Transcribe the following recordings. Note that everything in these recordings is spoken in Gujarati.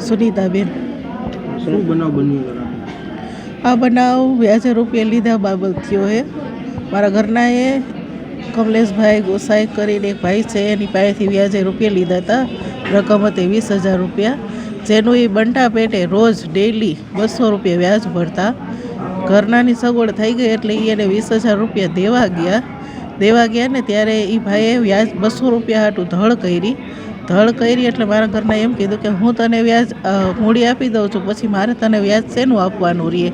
સુનીતાબેન. શું બનાવ બન્યો? આ બનાવ વ્યાજે રૂપિયા લીધા બાબત થયો છે. મારા ઘરના એ કમલેશભાઈ ગોસાઈ કરીને એક ભાઈ છે, એની પાસેથી વ્યાજે રૂપિયા લીધા હતા. રકમ હતી 20,000 રૂપિયા, જેનું એ બંટા પેટે રોજ ડેઈલી 200 રૂપિયા વ્યાજ ભરતા. ઘરનાની સગવડ થઈ ગઈ એટલે એને 20,000 રૂપિયા દેવા ગયા ને ત્યારે એ ભાઈએ વ્યાજ 200 રૂપિયા હાટું ધળ કરી એટલે મારા ઘરના એમ કીધું કે હું તને વ્યાજ મૂડી આપી દઉં છું, પછી મારે તને વ્યાજ શેનું આપવાનું રહીએ.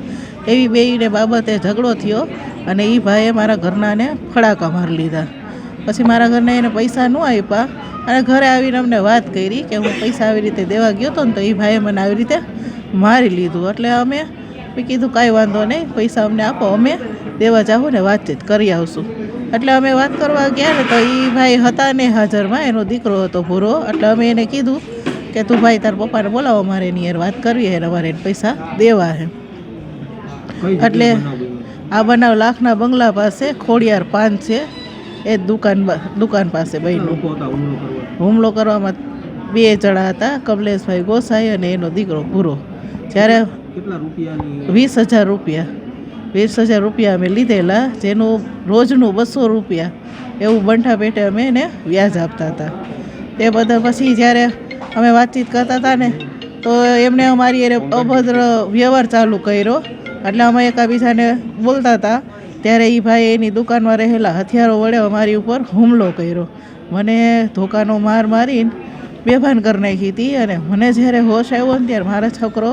એવી બેયને બાબતે ઝઘડો થયો અને એ ભાઈએ મારા ઘરનાને ફડાકા મારી લીધા. પછી મારા ઘરના એને પૈસા ન આપ્યા અને ઘરે આવીને અમને વાત કરી કે હું પૈસા આવી રીતે દેવા ગયો હતો ને તો એ ભાઈએ મને આવી રીતે મારી લીધું. એટલે અમે કીધું કાંઈ વાંધો નહીં, પૈસા અમને આપો, અમે દેવા જાઉં ને વાતચીત કરી આવશું. એટલે અમે વાત કરવા ગયા ને તો એ ભાઈ હતા ને હાજરમાં, એનો દીકરો હતો ભૂરો. એટલે અમે એને કીધું કે તું ભાઈ તાર પપ્પાને બોલાવો, મારે એની યાર વાત કરવી છે, અમારે એને પૈસા દેવા છે. એટલે આ બનાવ લાખના બંગલા પાસે ખોડિયાર પાન છે એ દુકાન પાસે બહેનું. હુમલો કરવામાં 2 જણા હતા, કમલેશભાઈ ગોસાઈ અને એનો દીકરો ભૂરો. જ્યારે 20,000 રૂપિયા અમે લીધેલા, જેનું રોજનું 200 રૂપિયા એવું બંઠા પેટે અમે એને વ્યાજ આપતા હતા. તે બધા પછી જ્યારે અમે વાતચીત કરતા હતા ને તો એમને અમારી એને અભદ્ર વ્યવહાર ચાલુ કર્યો. એટલે અમે એકબીજાને બોલતા હતા ત્યારે એ ભાઈ એની દુકાનમાં રહેલા હથિયારો વડે અમારી ઉપર હુમલો કર્યો. મને ધોકાનો માર મારીને બેભાન કરી નાખી હતી અને મને જ્યારે હોશ આવ્યો ને ત્યારે મારા છોકરો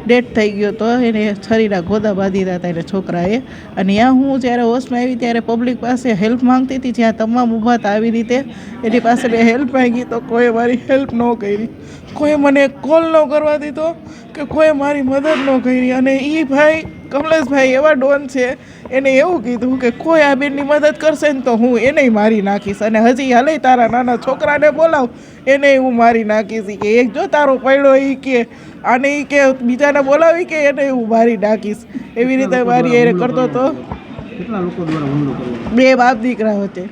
ડેથ થઈ ગયો હતો. એને છરીના ગોદા બાંધી હતા એને છોકરાએ. અને ત્યાં હું જ્યારે હોશમાં આવી ત્યારે પબ્લિક પાસે હેલ્પ માંગતી હતી, જ્યાં તમામ ઊભા હતા આવી રીતે એની પાસે મેં હેલ્પ માંગી તો કોઈ મારી હેલ્પ ન કરી, કોઈ મને કોલ ન કરવા દીધો કે કોઈ મારી મદદ ન કરી. અને એ ભાઈ કમલેશભાઈ એવા ડોન છે, એને એવું કીધું કે કોઈ આ બેનની મદદ કરશે ને તો હું એને મારી નાખીશ, અને હજી હાલે તારા નાના છોકરાને બોલાવ એને હું મારી નાખીશ. કે એક જો તારો પડ્યો એ કે આને એ કે બીજાને બોલાવી કે એને હું મારી નાખીશ. એવી રીતે મારી એને કરતો હતો. 2 બાપ દીકરા વચ્ચે,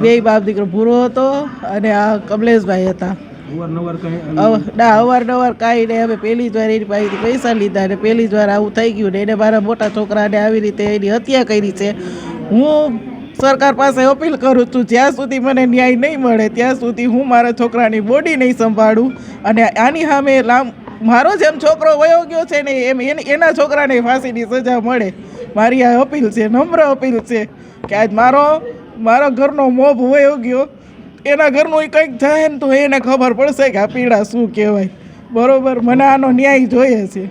2 બાપ દીકરો ભૂરો હતો અને આ કમલેશભાઈ હતા. અવારનવાર કાંઈ નહીં. હવે પહેલી જ વાર એની પાસેથી પૈસા લીધા ને પહેલી જ વાર આવું થઈ ગયું ને એને મારા મોટા છોકરાને આવી રીતે એની હત્યા કરી છે. હું સરકાર પાસે અપીલ કરું છું, જ્યાં સુધી મને ન્યાય નહીં મળે ત્યાં સુધી હું મારા છોકરાની બોડી નહીં સંભાળું. અને આની સામે મારો જેમ છોકરો વયો ગયો છે ને એમ એના છોકરાને ફાંસીની સજા મળે. મારી આ અપીલ છે, નમ્ર અપીલ છે કે આજ મારો ઘરનો મોભ વયો ગયો, એના ઘરનું કંઈક થાય ને તો એને ખબર પડશે કે આ પીડા શું કહેવાય. બરોબર, મને આનો ન્યાય જોઈએ છે.